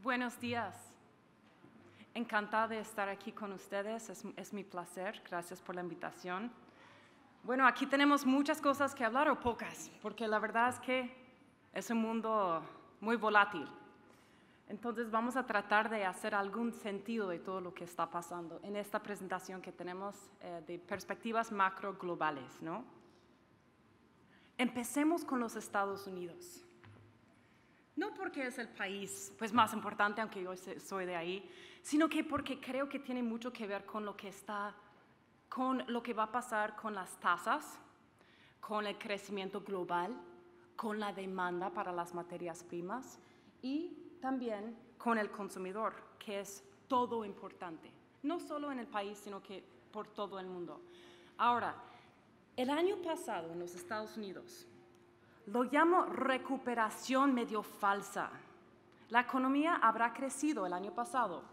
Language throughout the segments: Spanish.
Buenos días. Encantada de estar aquí con ustedes, es mi placer, gracias por la invitación. Bueno, aquí tenemos muchas cosas que hablar o pocas, porque la verdad es que es un mundo muy volátil. Entonces vamos a tratar de hacer algún sentido de todo lo que está pasando en esta presentación que tenemos de perspectivas macro globales, ¿no? Empecemos con los Estados Unidos. No porque es el país pues, más importante, aunque yo soy de ahí, sino que porque creo que tiene mucho que ver con lo que va a pasar con las tasas, con el crecimiento global, con la demanda para las materias primas y también con el consumidor, que es todo importante, no solo en el país, sino que por todo el mundo. Ahora, el año pasado en los Estados Unidos, lo llamo recuperación medio falsa. La economía habrá crecido el año pasado,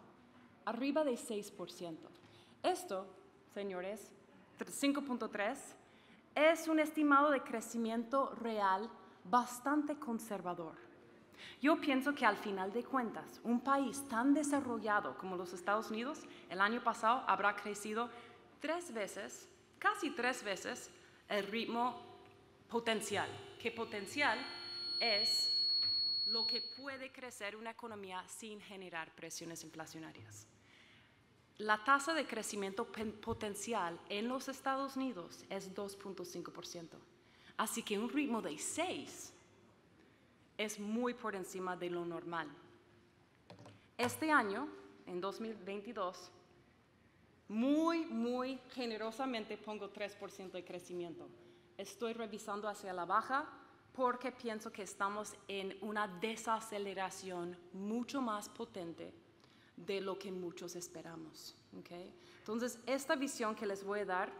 arriba de 6%. Esto, señores, 5.3, es un estimado de crecimiento real bastante conservador. Yo pienso que al final de cuentas, un país tan desarrollado como los Estados Unidos, el año pasado habrá crecido 3 veces, casi 3 veces, el ritmo potencial. Que potencial es lo que puede crecer una economía sin generar presiones inflacionarias. La tasa de crecimiento potencial en los Estados Unidos es 2.5%. Así que un ritmo de 6 es muy por encima de lo normal. Este año, en 2022, muy generosamente pongo 3% de crecimiento. Estoy revisando hacia la baja porque pienso que estamos en una desaceleración mucho más potente de lo que muchos esperamos. ¿Okay? Entonces, esta visión que les voy a dar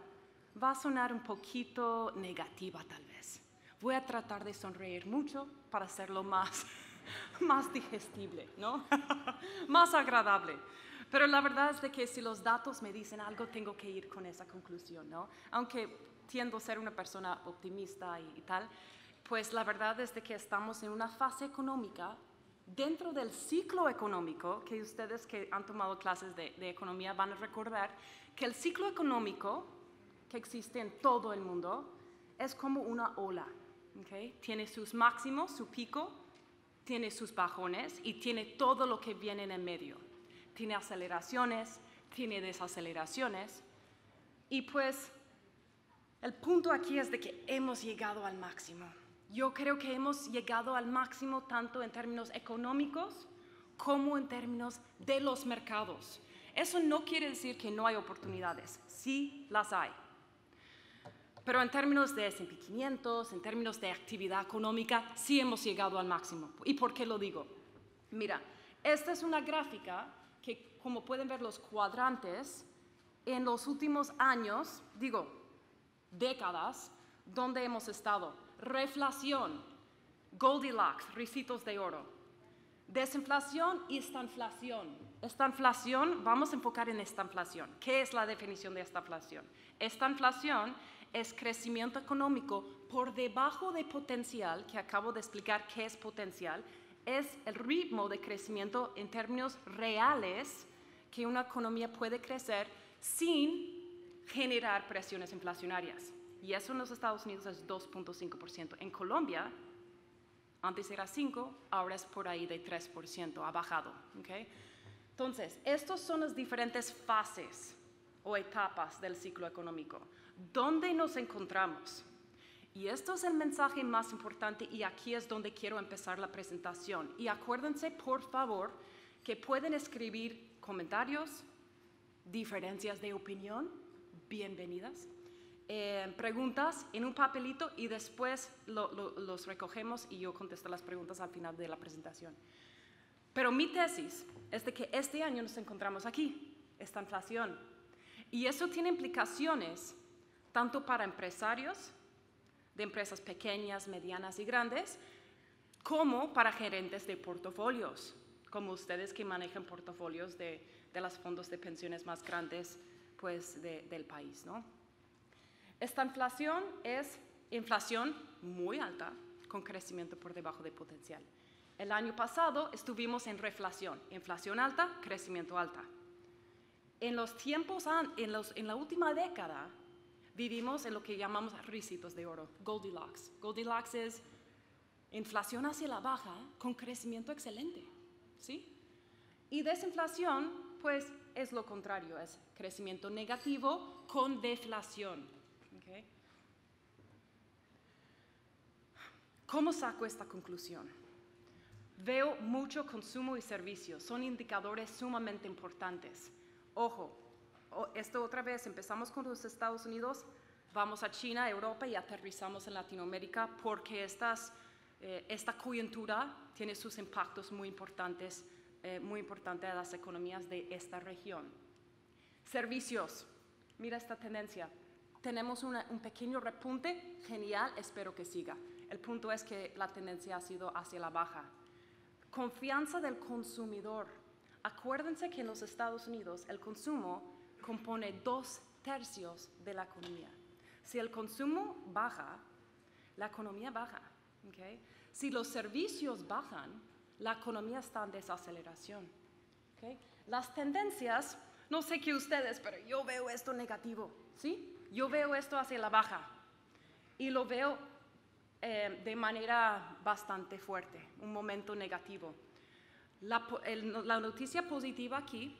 va a sonar un poquito negativa tal vez. Voy a tratar de sonreír mucho para hacerlo más digestible, ¿no? Más agradable. Pero la verdad es de que si los datos me dicen algo, tengo que ir con esa conclusión, ¿no? Aunque tiendo a ser una persona optimista y tal, pues la verdad es de que estamos en una fase económica dentro del ciclo económico, que ustedes que han tomado clases de economía van a recordar, que el ciclo económico que existe en todo el mundo es como una ola, ¿okay? Tiene sus máximos, su pico, tiene sus bajones y tiene todo lo que viene en el medio. Tiene aceleraciones, tiene desaceleraciones y pues el punto aquí es de que hemos llegado al máximo. Yo creo que hemos llegado al máximo tanto en términos económicos como en términos de los mercados. Eso no quiere decir que no hay oportunidades, sí las hay. Pero en términos de S&P 500, en términos de actividad económica, sí hemos llegado al máximo. ¿Y por qué lo digo? Mira, esta es una gráfica que, como pueden ver los cuadrantes, en los últimos años, décadas, donde hemos estado. Reflación, Goldilocks, ricitos de oro. Desinflación y estanflación. Estanflación, vamos a enfocar en estanflación. ¿Qué es la definición de estanflación? Estanflación es crecimiento económico por debajo de potencial, que acabo de explicar qué es potencial, es el ritmo de crecimiento en términos reales que una economía puede crecer sin generar presiones inflacionarias. Y eso en los Estados Unidos es 2.5%. En Colombia, antes era 5%, ahora es por ahí de 3%, ha bajado. ¿Okay? Entonces, estas son las diferentes fases o etapas del ciclo económico. ¿Dónde nos encontramos? Y esto es el mensaje más importante y aquí es donde quiero empezar la presentación. Y acuérdense, por favor, que pueden escribir comentarios, diferencias de opinión, bienvenidas, preguntas en un papelito y después los recogemos y yo contesto las preguntas al final de la presentación. Pero mi tesis es de que este año nos encontramos aquí, esta inflación. Y eso tiene implicaciones tanto para empresarios, de empresas pequeñas, medianas y grandes, como para gerentes de portafolios, como ustedes que manejan portafolios de los fondos de pensiones más grandes pues, del país, ¿no? Esta inflación es inflación muy alta, con crecimiento por debajo de potencial. El año pasado estuvimos en reflación, inflación alta, crecimiento alta. En los tiempos, en la última década, vivimos en lo que llamamos ricitos de oro, Goldilocks. Goldilocks es inflación hacia la baja con crecimiento excelente, ¿sí? Y desinflación, pues, es lo contrario, es crecimiento negativo con deflación, ¿okay? ¿Cómo saco esta conclusión? Veo mucho consumo y servicios, son indicadores sumamente importantes. Ojo, esto otra vez, empezamos con los Estados Unidos, vamos a China, Europa y aterrizamos en Latinoamérica porque esta coyuntura tiene sus impactos muy importantes a las economías de esta región. Servicios, mira esta tendencia. Tenemos un pequeño repunte, genial, espero que siga. El punto es que la tendencia ha sido hacia la baja. Confianza del consumidor. Acuérdense que en los Estados Unidos el consumo compone 2/3 de la economía. Si el consumo baja, la economía baja. ¿Okay? Si los servicios bajan, la economía está en desaceleración. ¿Okay? Las tendencias, no sé qué ustedes, pero yo veo esto negativo, ¿sí? Yo veo esto hacia la baja y lo veo de manera bastante fuerte, un momento negativo. La noticia positiva aquí,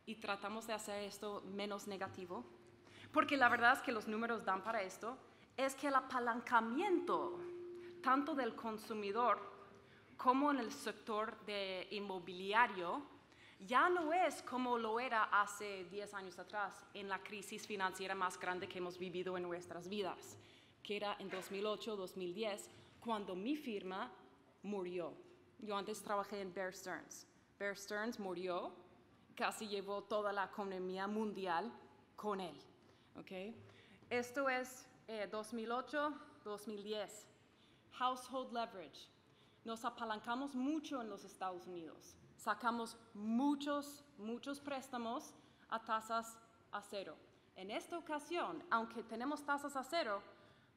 y tratamos de hacer esto menos negativo, porque la verdad es que los números dan para esto, es que el apalancamiento tanto del consumidor como en el sector inmobiliario ya no es como lo era hace 10 años atrás en la crisis financiera más grande que hemos vivido en nuestras vidas, que era en 2008-2010, cuando mi firma murió. Yo antes trabajé en Bear Stearns. Bear Stearns murió, casi llevó toda la economía mundial con él. ¿Okay? Esto es 2008-2010. Household leverage. Nos apalancamos mucho en los Estados Unidos. Sacamos muchos préstamos a tasas a cero. En esta ocasión, aunque tenemos tasas a cero,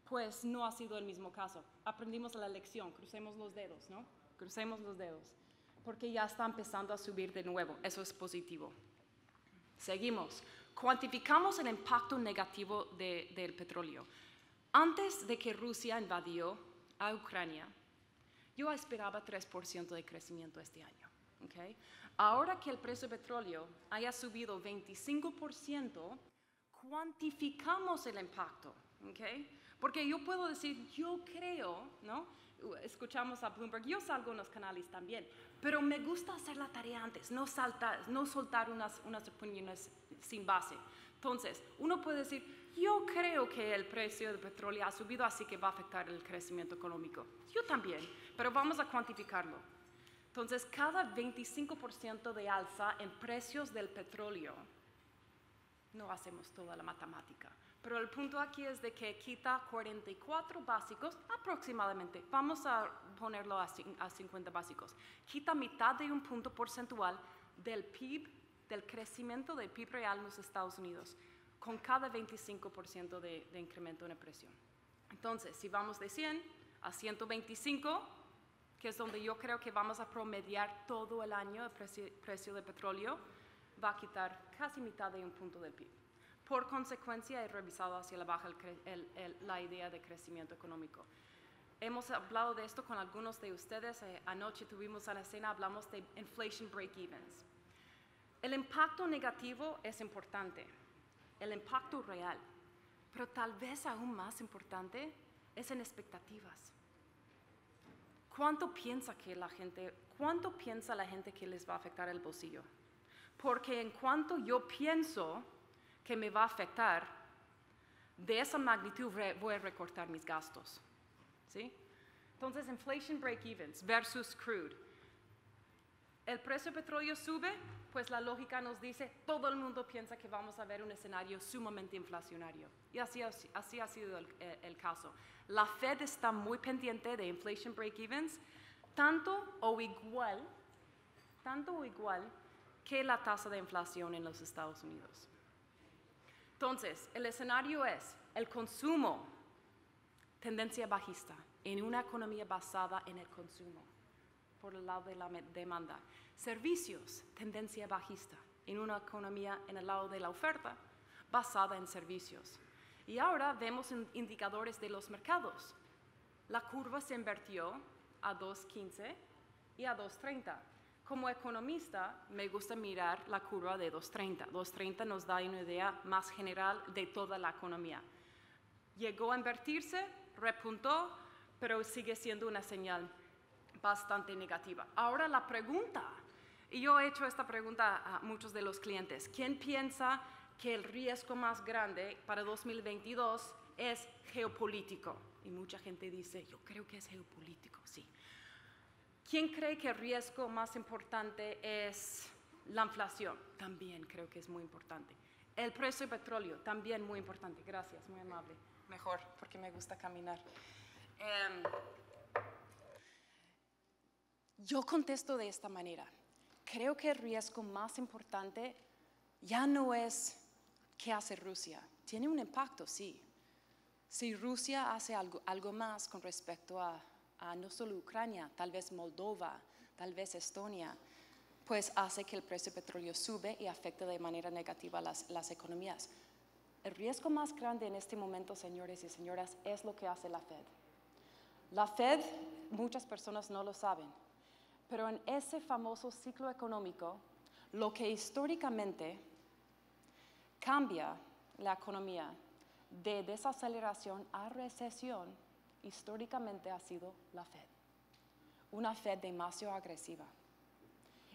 pues no ha sido el mismo caso. Aprendimos la lección, crucemos los dedos, ¿no? Crucemos los dedos, porque ya está empezando a subir de nuevo. Eso es positivo. Seguimos. Cuantificamos el impacto negativo del petróleo. Antes de que Rusia invadió a Ucrania, yo esperaba 3% de crecimiento este año. ¿Okay? Ahora que el precio del petróleo haya subido 25%, cuantificamos el impacto. ¿Okay? Porque yo puedo decir, yo creo, ¿no? Escuchamos a Bloomberg, yo salgo en los canales también, pero me gusta hacer la tarea antes, no soltar unas opiniones sin base. Entonces, uno puede decir, yo creo que el precio del petróleo ha subido, así que va a afectar el crecimiento económico. Yo también, pero vamos a cuantificarlo. Entonces, cada 25% de alza en precios del petróleo, no hacemos toda la matemática. Pero el punto aquí es de que quita 44 básicos aproximadamente. Vamos a ponerlo a 50 básicos. Quita mitad de un punto porcentual del PIB, del crecimiento del PIB real en los Estados Unidos, con cada 25% de incremento en el precio. Entonces, si vamos de 100 a 125, que es donde yo creo que vamos a promediar todo el año el precio del petróleo, va a quitar casi mitad de un punto del PIB. Por consecuencia, he revisado hacia la baja la idea de crecimiento económico. Hemos hablado de esto con algunos de ustedes. Anoche tuvimos en la cena, hablamos de inflation break-evens. El impacto negativo es importante, el impacto real, pero tal vez aún más importante es en expectativas. ¿Cuánto piensa la gente que les va a afectar el bolsillo? Porque en cuanto yo pienso que me va a afectar, de esa magnitud voy a recortar mis gastos. ¿Sí? Entonces, inflation break-evens versus crude. El precio del petróleo sube, pues la lógica nos dice, todo el mundo piensa que vamos a ver un escenario sumamente inflacionario. Y así ha sido el caso. La Fed está muy pendiente de inflation break-evens, tanto o igual que la tasa de inflación en los Estados Unidos. Entonces, el escenario es el consumo, tendencia bajista, en una economía basada en el consumo. por el lado de la demanda. Servicios, tendencia bajista, en una economía en el lado de la oferta, basada en servicios. Y ahora vemos indicadores de los mercados. La curva se invirtió a 2.15 y a 2.30. Como economista, me gusta mirar la curva de 2.30. 2.30 nos da una idea más general de toda la economía. Llegó a invertirse, repuntó, pero sigue siendo una señal bastante negativa. Ahora la pregunta, y yo he hecho esta pregunta a muchos de los clientes, ¿quién piensa que el riesgo más grande para 2022 es geopolítico? Y mucha gente dice, yo creo que es geopolítico, sí. ¿Quién cree que el riesgo más importante es la inflación? También creo que es muy importante. El precio del petróleo, también muy importante. Gracias, muy amable. Mejor, porque me gusta caminar. Yo contesto de esta manera. Creo que el riesgo más importante ya no es qué hace Rusia. Tiene un impacto, sí. Si Rusia hace algo más con respecto a no solo Ucrania, tal vez Moldova, tal vez Estonia, pues hace que el precio del petróleo sube y afecta de manera negativa las economías. El riesgo más grande en este momento, señores y señoras, es lo que hace la Fed. La Fed, muchas personas no lo saben, pero en ese famoso ciclo económico, lo que históricamente cambia la economía de desaceleración a recesión, históricamente ha sido la Fed. Una Fed demasiado agresiva.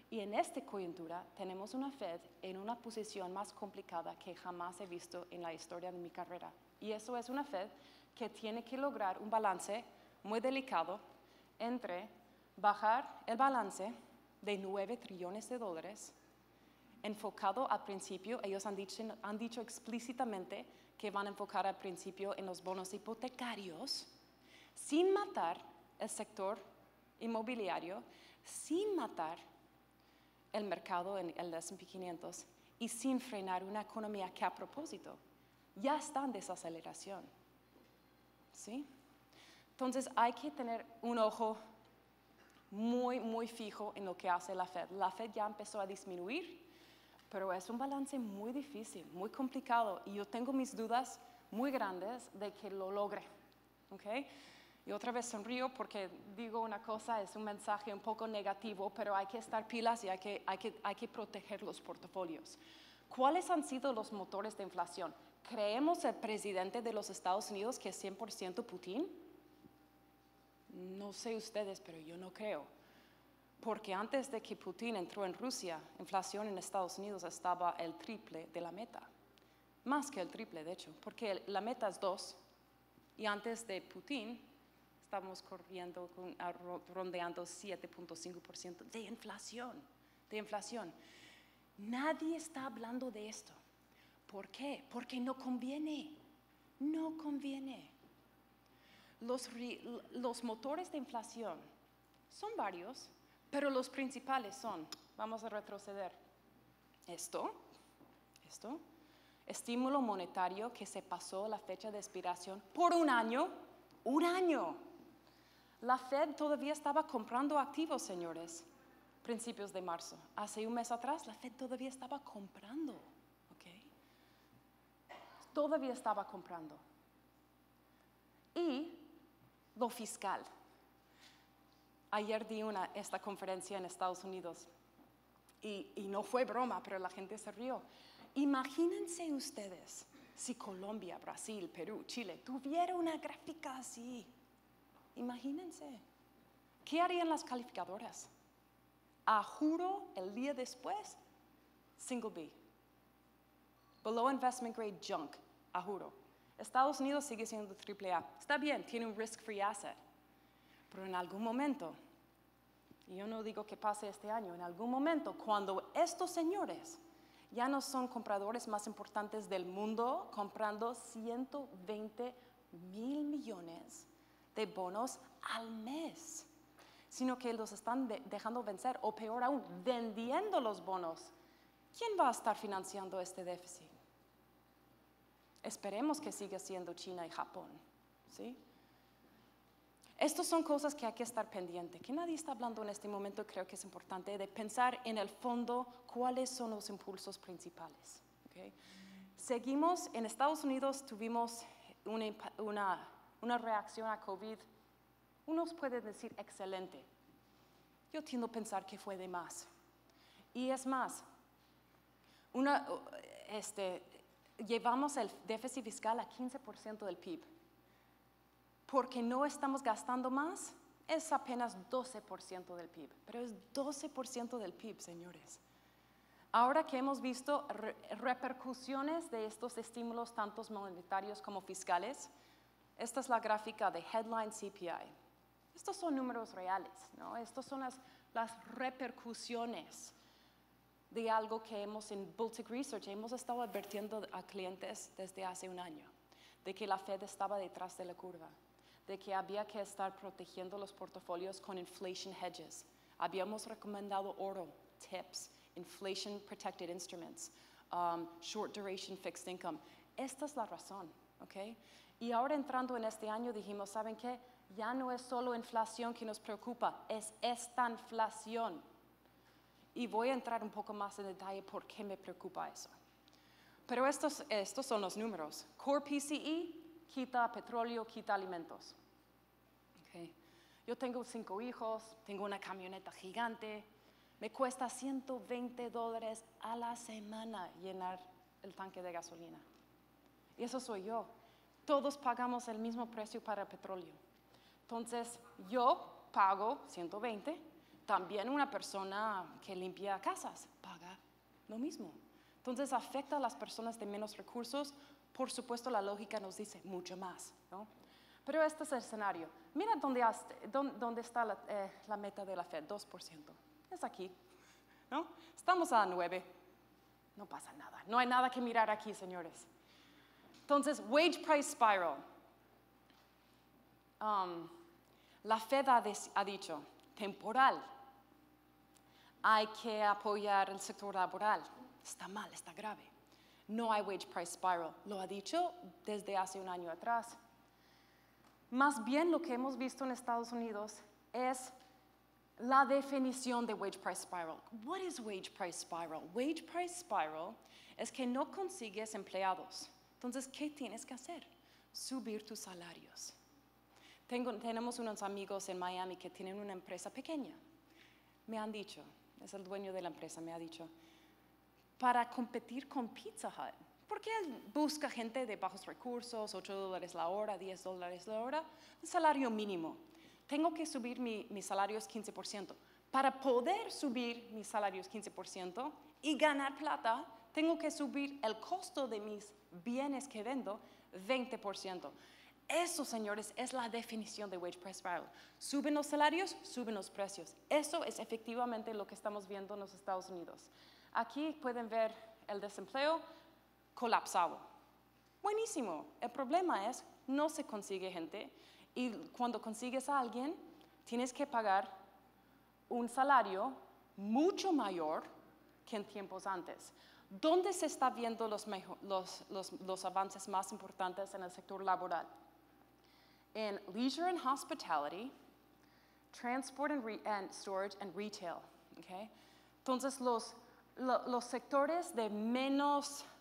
Y en esta coyuntura tenemos una Fed en una posición más complicada que jamás he visto en la historia de mi carrera. Y eso es una Fed que tiene que lograr un balance muy delicado entre bajar el balance de 9 trillones de dólares, enfocado al principio, ellos han dicho explícitamente que van a enfocar al principio en los bonos hipotecarios, sin matar el sector inmobiliario, sin matar el mercado en el S&P 500 y sin frenar una economía que a propósito ya está en desaceleración. ¿Sí? Entonces hay que tener un ojo muy, muy fijo en lo que hace la Fed. La Fed ya empezó a disminuir, pero es un balance muy difícil, muy complicado, y yo tengo mis dudas muy grandes de que lo logre. ¿Okay? Y otra vez sonrío porque digo una cosa, es un mensaje un poco negativo, pero hay que estar pilas y hay que proteger los portafolios. ¿Cuáles han sido los motores de inflación? ¿Creemos el presidente de los Estados Unidos que es 100% Putin? No sé ustedes, pero yo no creo. Porque antes de que Putin entró en Rusia, la inflación en Estados Unidos estaba el triple de la meta. Más que el triple, de hecho, porque la meta es 2. Y antes de Putin, estamos corriendo, rondeando 7.5% de inflación. Nadie está hablando de esto. ¿Por qué? Porque no conviene. No conviene. Los motores de inflación son varios, pero los principales son, vamos a retroceder, esto, estímulo monetario que se pasó la fecha de expiración por un año. La Fed todavía estaba comprando activos, señores, principios de marzo. Hace un mes atrás, la Fed todavía estaba comprando, ¿ok? Todavía estaba comprando. Y lo fiscal. Ayer di esta conferencia en Estados Unidos y no fue broma, pero la gente se rió. Imagínense ustedes si Colombia, Brasil, Perú, Chile tuviera una gráfica así. Imagínense. ¿Qué harían las calificadoras? A juro, el día después, single B. Below investment grade junk, a juro. Estados Unidos sigue siendo AAA. Está bien, tiene un risk-free asset. Pero en algún momento, y yo no digo que pase este año, en algún momento, cuando estos señores ya no son compradores más importantes del mundo, comprando 120 mil millones de bonos al mes, sino que los están dejando vencer, o peor aún, vendiendo los bonos, ¿quién va a estar financiando este déficit? Esperemos que siga siendo China y Japón, ¿sí? Estas son cosas que hay que estar pendiente, que nadie está hablando en este momento. Creo que es importante de pensar en el fondo cuáles son los impulsos principales. ¿Okay? Seguimos, en Estados Unidos tuvimos una reacción a COVID, unos pueden decir excelente. Yo tiendo a pensar que fue de más. Y es más, llevamos el déficit fiscal a 15% del PIB. Porque no estamos gastando más, es apenas 12% del PIB, pero es 12% del PIB, señores. Ahora que hemos visto repercusiones de estos estímulos, tanto monetarios como fiscales, esta es la gráfica de Headline CPI. Estos son números reales, ¿no? Estas son las repercusiones de algo que hemos en Baltic Research hemos estado advirtiendo a clientes desde hace un año, de que la Fed estaba detrás de la curva, de que había que estar protegiendo los portafolios con inflation hedges. Habíamos recomendado oro, TIPS, inflation protected instruments, short duration fixed income. Esta es la razón, ¿ok? Y ahora entrando en este año dijimos, ¿saben qué? Ya no es solo inflación que nos preocupa, es esta inflación. Y voy a entrar un poco más en detalle por qué me preocupa eso. Pero estos son los números. Core PCE quita petróleo, quita alimentos. Okay. Yo tengo 5 hijos, tengo una camioneta gigante, me cuesta $120 a la semana llenar el tanque de gasolina. Y eso soy yo. Todos pagamos el mismo precio para el petróleo. Entonces, yo pago 120, también una persona que limpia casas paga lo mismo. Entonces, afecta a las personas de menos recursos. Por supuesto, la lógica nos dice mucho más, ¿no? Pero este es el escenario. Mira dónde está la meta de la Fed, 2%. Es aquí, ¿no? Estamos a 9. No pasa nada. No hay nada que mirar aquí, señores. Entonces, wage price spiral. La Fed ha dicho, temporal. Hay que apoyar el sector laboral. Está mal, está grave. No hay wage price spiral. Lo ha dicho desde hace un año atrás. Más bien lo que hemos visto en Estados Unidos es la definición de wage price spiral. What is wage price spiral? Wage price spiral es que no consigues empleados. Entonces, ¿qué tienes que hacer? Subir tus salarios. Tenemos unos amigos en Miami que tienen una empresa pequeña. Me han dicho, es el dueño de la empresa, me ha dicho, para competir con Pizza Hut, porque él busca gente de bajos recursos, $8 la hora, $10 la hora, el salario mínimo. Tengo que subir mis salarios 15%. Para poder subir mis salarios 15% y ganar plata, tengo que subir el costo de mis bienes que vendo 20%. Eso, señores, es la definición de wage price spiral. Suben los salarios, suben los precios. Eso es efectivamente lo que estamos viendo en los Estados Unidos. Aquí pueden ver el desempleo colapsado. Buenísimo. El problema es, no se consigue gente y cuando consigues a alguien, tienes que pagar un salario mucho mayor que en tiempos antes. ¿Dónde se están viendo los avances más importantes en el sector laboral? En leisure and hospitality, transport and storage and retail. Okay? Entonces, los sectores de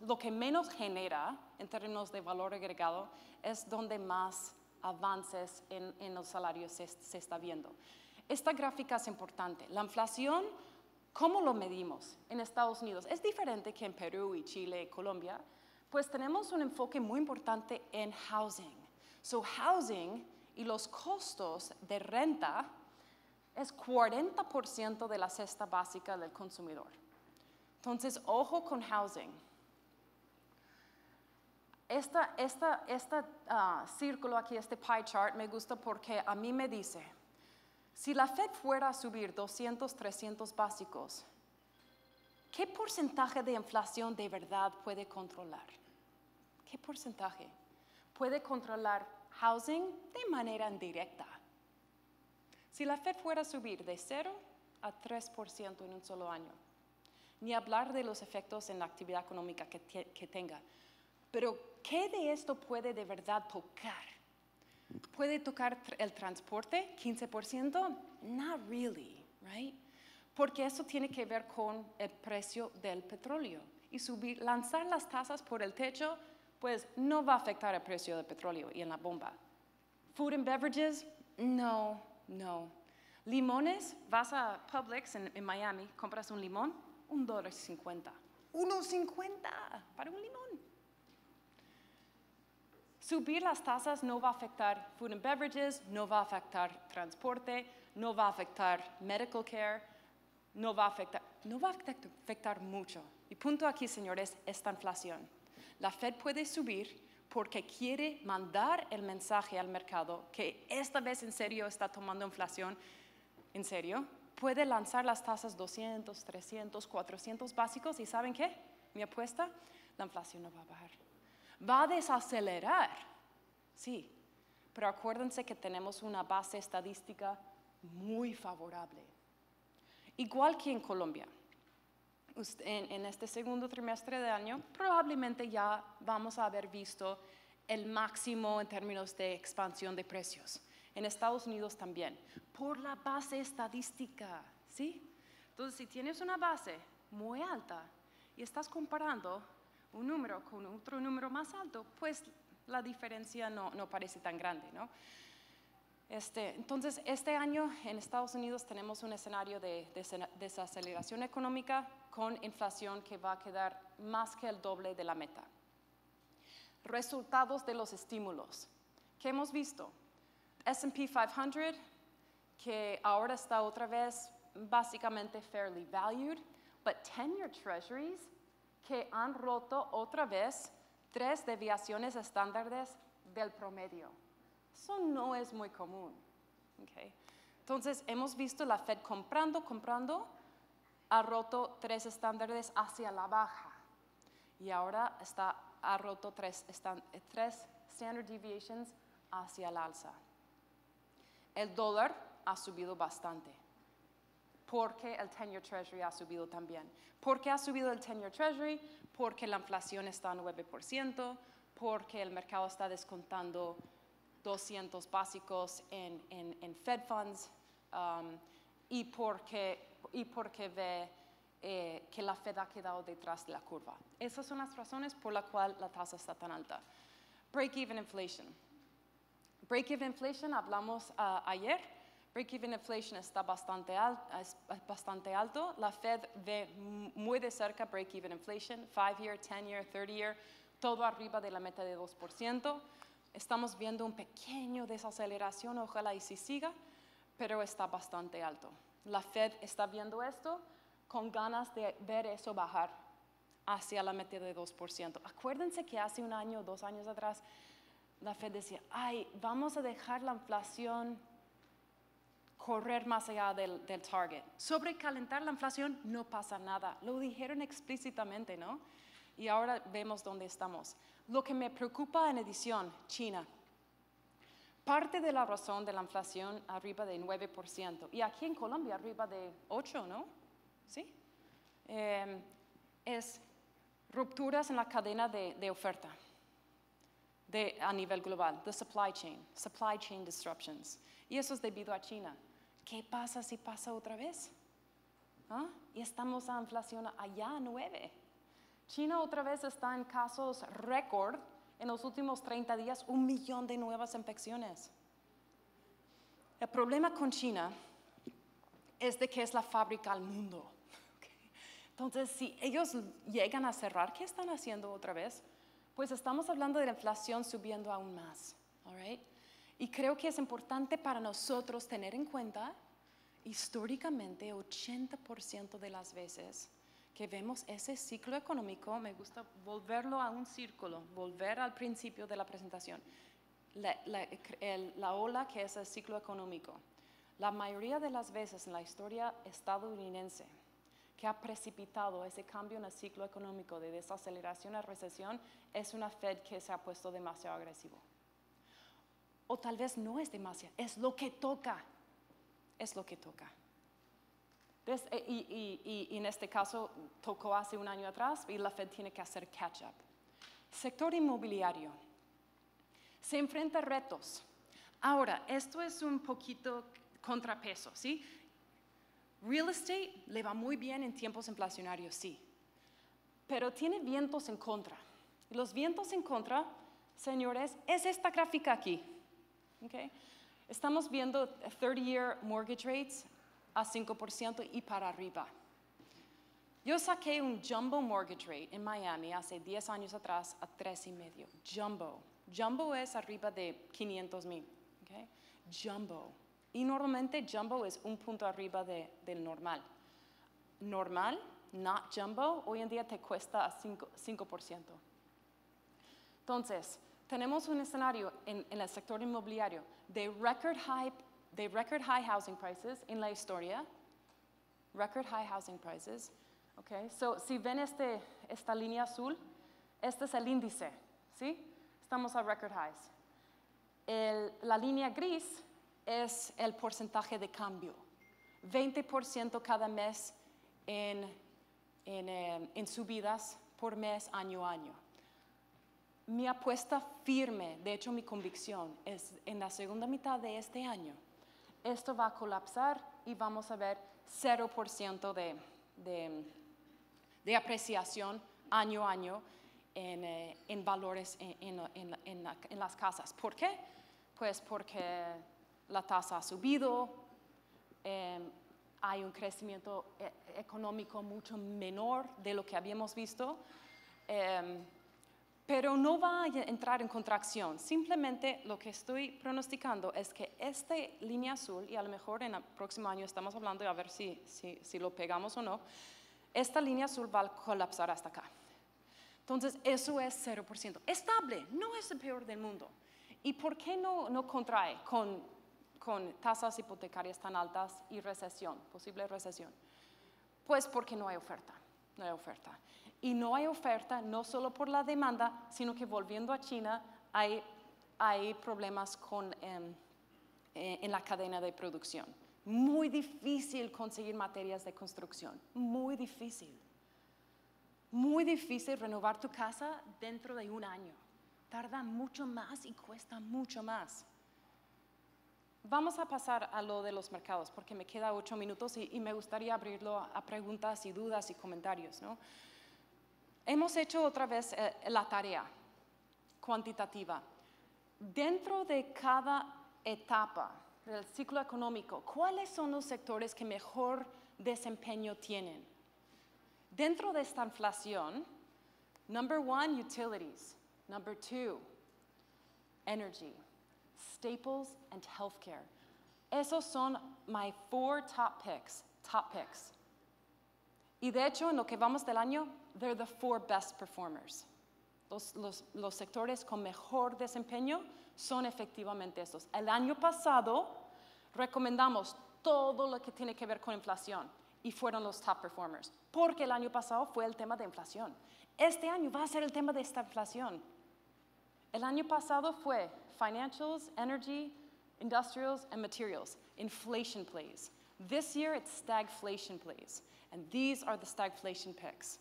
lo que menos genera en términos de valor agregado es donde más avances en los salarios se está viendo. Esta gráfica es importante. La inflación, ¿cómo lo medimos en Estados Unidos? Es diferente que en Perú y Chile y Colombia, pues tenemos un enfoque muy importante en housing. So, housing y los costos de renta es 40% de la cesta básica del consumidor. Entonces, ojo con housing. Este círculo aquí, este pie chart, me gusta porque a mí me dice, si la Fed fuera a subir 200, 300 básicos, ¿qué porcentaje de inflación de verdad puede controlar? ¿Qué porcentaje? Puede controlar housing de manera indirecta. Si la Fed fuera a subir de 0 a 3% en un solo año, ni hablar de los efectos en la actividad económica que tenga, pero ¿qué de esto puede de verdad tocar? ¿Puede tocar el transporte 15%? Not really, right? Porque eso tiene que ver con el precio del petróleo. Y lanzar las tasas por el techo, pues no va a afectar el precio del petróleo y en la bomba. Food and beverages, no. Limones, vas a Publix en Miami, compras un limón, $1.50. $1.50 para un limón. Subir las tasas no va a afectar food and beverages, no va a afectar transporte, no va a afectar medical care, no va a afectar mucho. Y punto aquí, señores, esta inflación. La Fed puede subir porque quiere mandar el mensaje al mercado que esta vez en serio está tomando inflación en serio. Puede lanzar las tasas 200, 300, 400 básicos y ¿saben qué? Mi apuesta, la inflación no va a bajar. Va a desacelerar, sí, pero acuérdense que tenemos una base estadística muy favorable. Igual que en Colombia, en este segundo trimestre del año, probablemente ya vamos a haber visto el máximo en términos de expansión de precios. En Estados Unidos también, por la base estadística, ¿sí? Entonces, si tienes una base muy alta y estás comparando un número con otro número más alto, pues la diferencia no parece tan grande, ¿no? Entonces, este año en Estados Unidos tenemos un escenario de desaceleración económica con inflación que va a quedar más que el doble de la meta. Resultados de los estímulos. ¿Qué hemos visto? S&P 500, que ahora está otra vez básicamente fairly valued, but 10-year treasuries que han roto otra vez 3 desviaciones estándares del promedio. Eso no es muy común. Okay. Entonces, hemos visto la Fed comprando, ha roto 3 estándares hacia la baja. Y ahora ha roto 3 standard deviations hacia el alza. El dólar ha subido bastante, porque el 10-year Treasury ha subido también. ¿Por qué ha subido el 10-year Treasury? Porque la inflación está a 9%, porque el mercado está descontando 200 básicos en Fed Funds y porque ve que la Fed ha quedado detrás de la curva. Esas son las razones por las cuales la tasa está tan alta. Break-even inflation. Break-even inflation, hablamos ayer. Break-even inflation está bastante alto. La Fed ve muy de cerca break-even inflation, 5-year, 10-year, 30-year, todo arriba de la meta de 2%. Estamos viendo un pequeño desaceleración, ojalá y sí siga, pero está bastante alto. La Fed está viendo esto con ganas de ver eso bajar hacia la meta de 2%. Acuérdense que hace un año, 2 años atrás, la Fed decía, vamos a dejar la inflación correr más allá del target. Sobrecalentar la inflación no pasa nada. Lo dijeron explícitamente, ¿no? Y ahora vemos dónde estamos. Lo que me preocupa en adición, China. Parte de la razón de la inflación arriba de 9%, y aquí en Colombia arriba de 8%, ¿no? ¿Sí? Es rupturas en la cadena de oferta a nivel global, the supply chain disruptions. Y eso es debido a China. ¿Qué pasa si pasa otra vez? ¿Ah? Y estamos a inflación allá a 9%. China otra vez está en casos récord en los últimos 30 días, 1 millón de nuevas infecciones. El problema con China es de que es la fábrica al mundo. Okay. Entonces, si ellos llegan a cerrar, ¿qué están haciendo otra vez? Pues estamos hablando de la inflación subiendo aún más. All right? Y creo que es importante para nosotros tener en cuenta, históricamente, 80% de las veces que vemos ese ciclo económico, me gusta volverlo a un círculo, volver al principio de la presentación, la ola que es el ciclo económico. La mayoría de las veces en la historia estadounidense que ha precipitado ese cambio en el ciclo económico de desaceleración a recesión es una Fed que se ha puesto demasiado agresivo. O tal vez no es demasiado, es lo que toca, es lo que toca. Y en este caso tocó hace un año atrás y la Fed tiene que hacer catch-up. Sector inmobiliario. Se enfrenta a retos. Ahora, esto es un poquito contrapeso, ¿sí? Real estate le va muy bien en tiempos inflacionarios, sí, pero tiene vientos en contra. Y los vientos en contra, señores, es esta gráfica aquí. ¿Okay? Estamos viendo 30-year mortgage rates a 5% y para arriba. Yo saqué un jumbo mortgage rate en Miami hace 10 años atrás a 3.5. Jumbo. Jumbo es arriba de 500,000. ¿Okay? Jumbo. Y normalmente jumbo es un punto arriba del normal. Normal, not jumbo, hoy en día te cuesta 5%. Entonces, tenemos un escenario en el sector inmobiliario de record high housing prices en la historia. Record high housing prices. Okay? So, si ven esta línea azul, este es el índice, ¿sí? Estamos a record highs. La línea gris es el porcentaje de cambio. 20% cada mes en subidas por mes, año a año. Mi apuesta firme, de hecho mi convicción, es en la segunda mitad de este año, esto va a colapsar y vamos a ver 0% de apreciación año a año en valores en las casas. ¿Por qué? Pues porque la tasa ha subido, hay un crecimiento económico mucho menor de lo que habíamos visto, pero no va a entrar en contracción. Simplemente lo que estoy pronosticando es que esta línea azul, y a lo mejor en el próximo año estamos hablando de a ver si lo pegamos o no, esta línea azul va a colapsar hasta acá. Entonces, eso es 0%. Estable, no es el peor del mundo. ¿Y por qué no contrae con tasas hipotecarias tan altas y recesión, posible recesión? Pues porque no hay oferta, no hay oferta. Y no hay oferta no solo por la demanda, sino que volviendo a China hay problemas en la cadena de producción. Muy difícil conseguir materias de construcción, muy difícil. Muy difícil renovar tu casa dentro de un año. Tarda mucho más y cuesta mucho más. Vamos a pasar a lo de los mercados porque me queda 8 minutos y me gustaría abrirlo a preguntas y dudas y comentarios, ¿no? Hemos hecho otra vez la tarea cuantitativa. Dentro de cada etapa del ciclo económico, ¿cuáles son los sectores que mejor desempeño tienen? Dentro de esta inflación, number 1, utilities. Number 2, energy, staples, and healthcare. Esos son my 4 top picks. Y de hecho, en lo que vamos del año, they're the 4 best performers. Los sectores con mejor desempeño son efectivamente estos. El año pasado recomendamos todo lo que tiene que ver con inflación y fueron los top performers, porque el año pasado fue el tema de inflación. Este año va a ser el tema de esta inflación. El año pasado fue financials, energy, industrials, and materials. Inflation plays. This year it's stagflation plays. And these are the stagflation picks.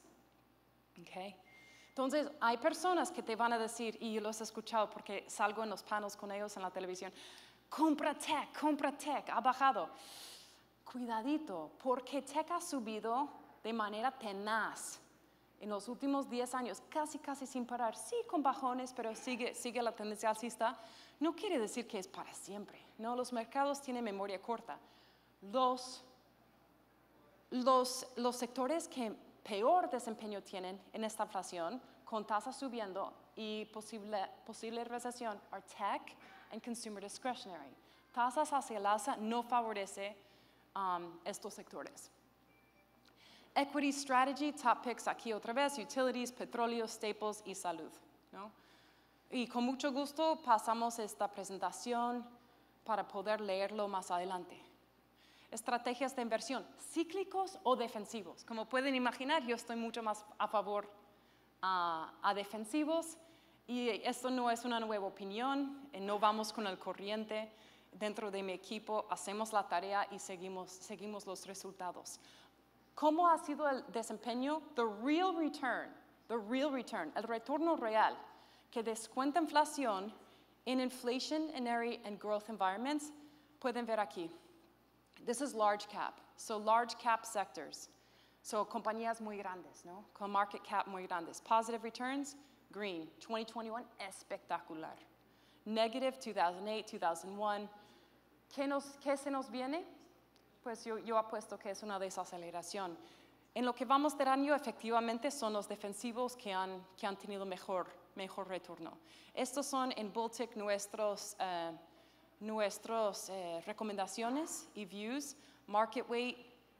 Okay? Entonces, hay personas que te van a decir, y yo los he escuchado porque salgo en los panels con ellos en la televisión, compra tech, ha bajado. Cuidadito, porque tech ha subido de manera tenaz en los últimos 10 años, casi sin parar, sí con bajones, pero sigue la tendencia alcista. No quiere decir que es para siempre, ¿no? Los mercados tienen memoria corta. Los sectores que peor desempeño tienen en esta inflación, con tasas subiendo y posible recesión, are tech and consumer discretionary. Tasas hacia el alza no favorece estos sectores. Equity strategy, top picks aquí otra vez, utilities, petróleo, staples y salud, ¿no? Y con mucho gusto pasamos esta presentación para poder leerlo más adelante. Estrategias de inversión, cíclicos o defensivos. Como pueden imaginar, yo estoy mucho más a favor a defensivos y esto no es una nueva opinión, no vamos con el corriente. Dentro de mi equipo hacemos la tarea y seguimos los resultados. ¿Cómo ha sido el desempeño? The real return, el retorno real, que descuenta inflación In inflationary and growth environments, pueden ver aquí. This is large cap. So large cap sectors. So compañías muy grandes, ¿no? Con market cap muy grandes. Positive returns, green. 2021, espectacular. Negative, 2008, 2001. ¿Qué se nos viene? Pues yo apuesto que es una desaceleración. En lo que vamos del año, efectivamente, son los defensivos que han tenido mejor retorno. Estos son en Bulltick nuestros recomendaciones y views. Market weight,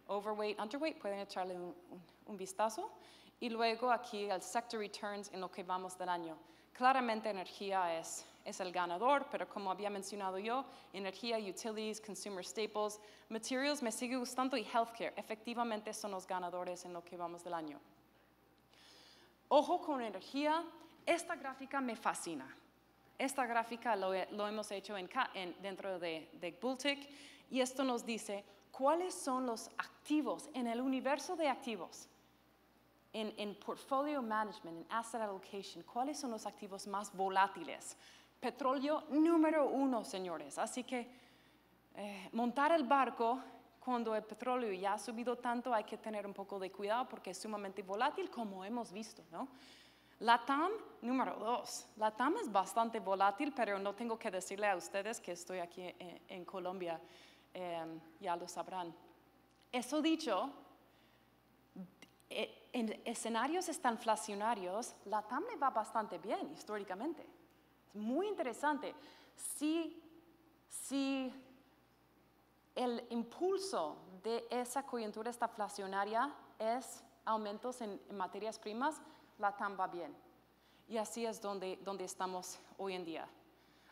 overweight, underweight, pueden echarle un vistazo. Y luego aquí el sector returns en lo que vamos del año. Claramente energía es el ganador, pero como había mencionado yo, energía, utilities, consumer staples, materials me sigue gustando y healthcare, efectivamente son los ganadores en lo que vamos del año. Ojo con energía, esta gráfica me fascina. Esta gráfica lo hemos hecho dentro de Bulltick y esto nos dice cuáles son los activos en el universo de activos. En portfolio management, en asset allocation, ¿cuáles son los activos más volátiles? Petróleo número 1, señores. Así que montar el barco cuando el petróleo ya ha subido tanto hay que tener un poco de cuidado porque es sumamente volátil como hemos visto, ¿no? LATAM número 2. LATAM es bastante volátil, pero no tengo que decirle a ustedes que estoy aquí en Colombia, ya lo sabrán. Eso dicho, en escenarios estanflacionarios, LATAM le va bastante bien históricamente. Es muy interesante. Si el impulso de esa coyuntura estanflacionaria es aumentos en materias primas, LATAM va bien. Y así es donde estamos hoy en día.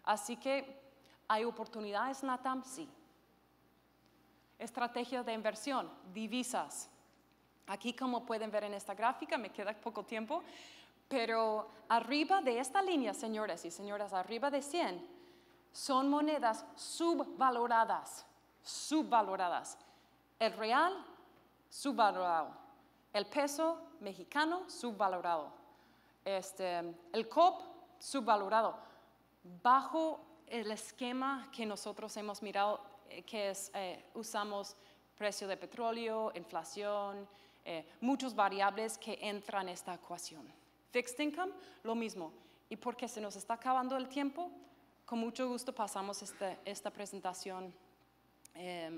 Así que, ¿hay oportunidades en LATAM? Sí. Estrategia de inversión, divisas. Aquí, como pueden ver en esta gráfica, me queda poco tiempo, pero arriba de esta línea, señores y señoras, arriba de 100, son monedas subvaloradas. El real, subvalorado. El peso mexicano, subvalorado. El COP, subvalorado. Bajo el esquema que nosotros hemos mirado, que es, usamos precio de petróleo, inflación, muchas variables que entran en esta ecuación. Fixed income, lo mismo. Y porque se nos está acabando el tiempo, con mucho gusto pasamos esta presentación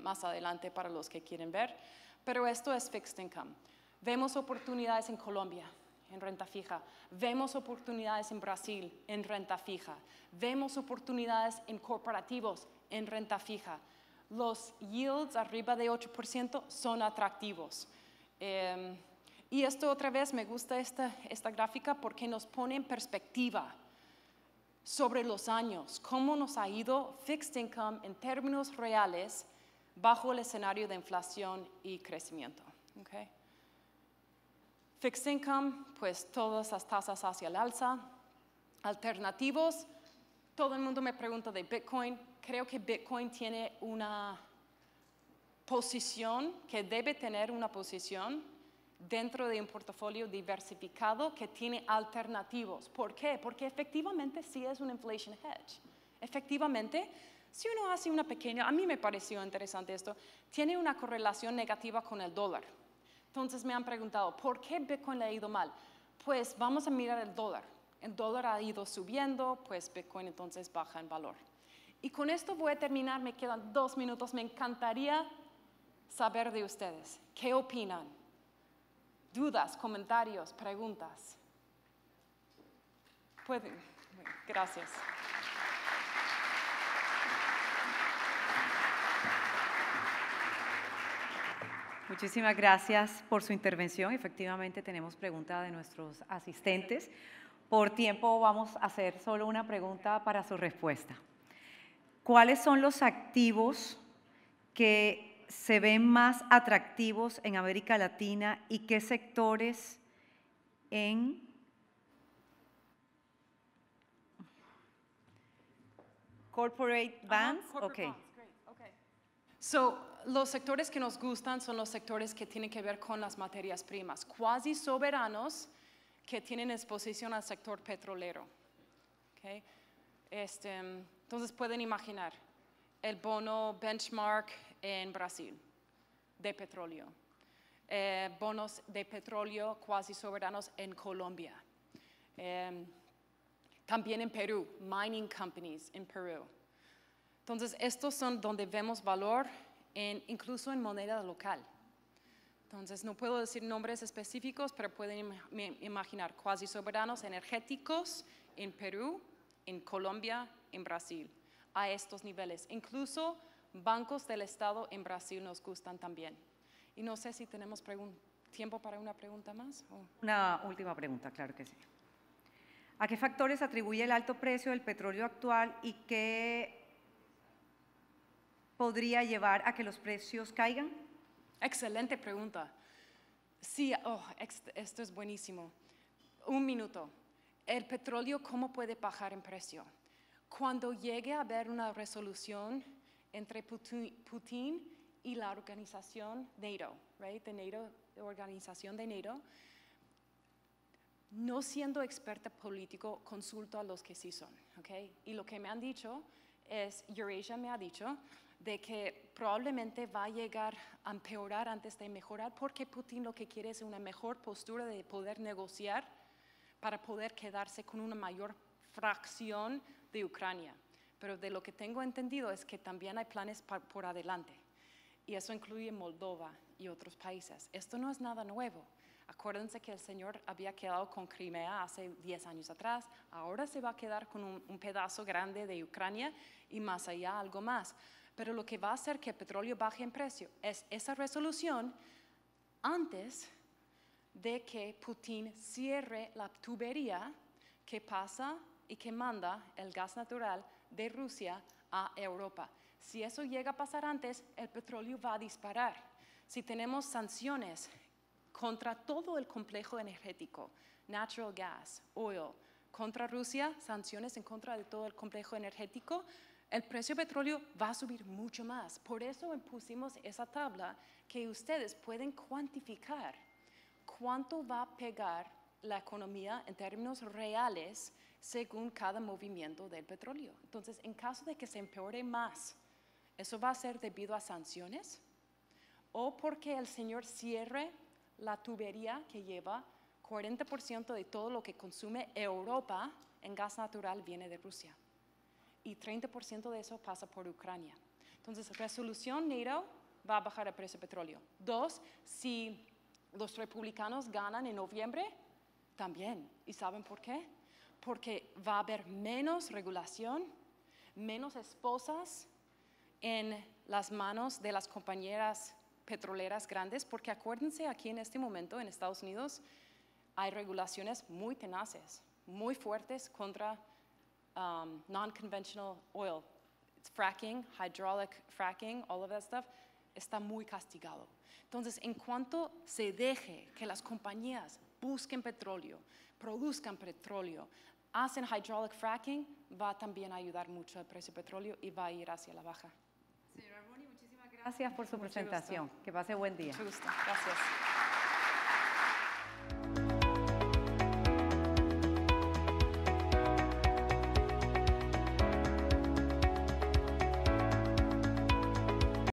más adelante para los que quieren ver. Pero esto es fixed income. Vemos oportunidades en Colombia, en renta fija. Vemos oportunidades en Brasil, en renta fija. Vemos oportunidades en corporativos, en renta fija. Los yields arriba de 8% son atractivos. Y esto otra vez me gusta esta gráfica porque nos pone en perspectiva sobre los años, cómo nos ha ido fixed income en términos reales bajo el escenario de inflación y crecimiento. Okay. Fixed income, pues todas las tasas hacia el alza. Alternativos, todo el mundo me pregunta de Bitcoin. Creo que Bitcoin tiene una posición, que debe tener una posición dentro de un portafolio diversificado que tiene alternativos. ¿Por qué? Porque efectivamente sí es un inflation hedge. Efectivamente, si uno hace una pequeña, a mí me pareció interesante esto, tiene una correlación negativa con el dólar. Entonces me han preguntado, ¿por qué Bitcoin le ha ido mal? Pues vamos a mirar el dólar. El dólar ha ido subiendo, pues Bitcoin entonces baja en valor. Y con esto voy a terminar, me quedan 2 minutos. Me encantaría saber de ustedes. ¿Qué opinan? ¿Dudas, comentarios, preguntas? Pueden. Gracias. Muchísimas gracias por su intervención. Efectivamente, tenemos preguntas de nuestros asistentes. Por tiempo vamos a hacer solo una pregunta para su respuesta. ¿Cuáles son los activos que se ven más atractivos en América Latina y qué sectores en corporate bonds? Corporate bonds, great. Okay. So, los sectores que nos gustan son los sectores que tienen que ver con las materias primas, cuasi soberanos que tienen exposición al sector petrolero. Okay. Entonces pueden imaginar el bono benchmark en Brasil de petróleo, bonos de petróleo cuasi soberanos en Colombia, también en Perú, mining companies en Perú. Entonces estos son donde vemos valor incluso en moneda local. Entonces no puedo decir nombres específicos, pero pueden imaginar cuasi soberanos energéticos en Perú, en Colombia, en Brasil, a estos niveles. Incluso bancos del Estado en Brasil nos gustan también. Y no sé si tenemos tiempo para una pregunta más. Una última pregunta, claro que sí. ¿A qué factores atribuye el alto precio del petróleo actual y qué podría llevar a que los precios caigan? Excelente pregunta. Sí, esto es buenísimo. Un minuto. El petróleo, ¿cómo puede bajar en precio? Cuando llegue a haber una resolución entre Putin y la organización NATO, right? La organización de NATO. No siendo experta político, consulto a los que sí son, ¿ok? Y lo que me han dicho Eurasia me ha dicho, de que probablemente va a llegar a empeorar antes de mejorar, porque Putin lo que quiere es una mejor postura de poder negociar para poder quedarse con una mayor fracción de Ucrania. Pero de lo que tengo entendido es que también hay planes por adelante, y eso incluye Moldova y otros países. Esto no es nada nuevo. Acuérdense que el señor había quedado con Crimea hace 10 años atrás, ahora se va a quedar con un pedazo grande de Ucrania y más allá algo más. Pero lo que va a hacer que el petróleo baje en precio es esa resolución antes de que Putin cierre la tubería que pasa y que manda el gas natural de Rusia a Europa. Si eso llega a pasar antes, el petróleo va a disparar. Si tenemos sanciones contra todo el complejo energético, natural gas, oil, contra Rusia, sanciones en contra de todo el complejo energético, el precio del petróleo va a subir mucho más. Por eso pusimos esa tabla que ustedes pueden cuantificar cuánto va a pegar la economía en términos reales según cada movimiento del petróleo. Entonces, en caso de que se empeore más, ¿eso va a ser debido a sanciones o porque el señor cierre la tubería que lleva 40% de todo lo que consume Europa en gas natural viene de Rusia? Y 30% de eso pasa por Ucrania. Entonces, resolución NATO va a bajar el precio del petróleo. 2, si los republicanos ganan en noviembre, también. ¿Y saben por qué? Porque va a haber menos regulación, menos esposas en las manos de las compañeras petroleras grandes, porque acuérdense, aquí en este momento en Estados Unidos hay regulaciones muy tenaces, muy fuertes contra non-conventional oil. It's fracking, hydraulic fracking, all of that stuff, está muy castigado. Entonces, en cuanto se deje que las compañías busquen petróleo, produzcan petróleo, hacen hydraulic fracking, va también a ayudar mucho al precio del petróleo y va a ir hacia la baja. Señora Arboni, muchísimas gracias por su presentación. Que pase buen día. Mucho gusto. Gracias.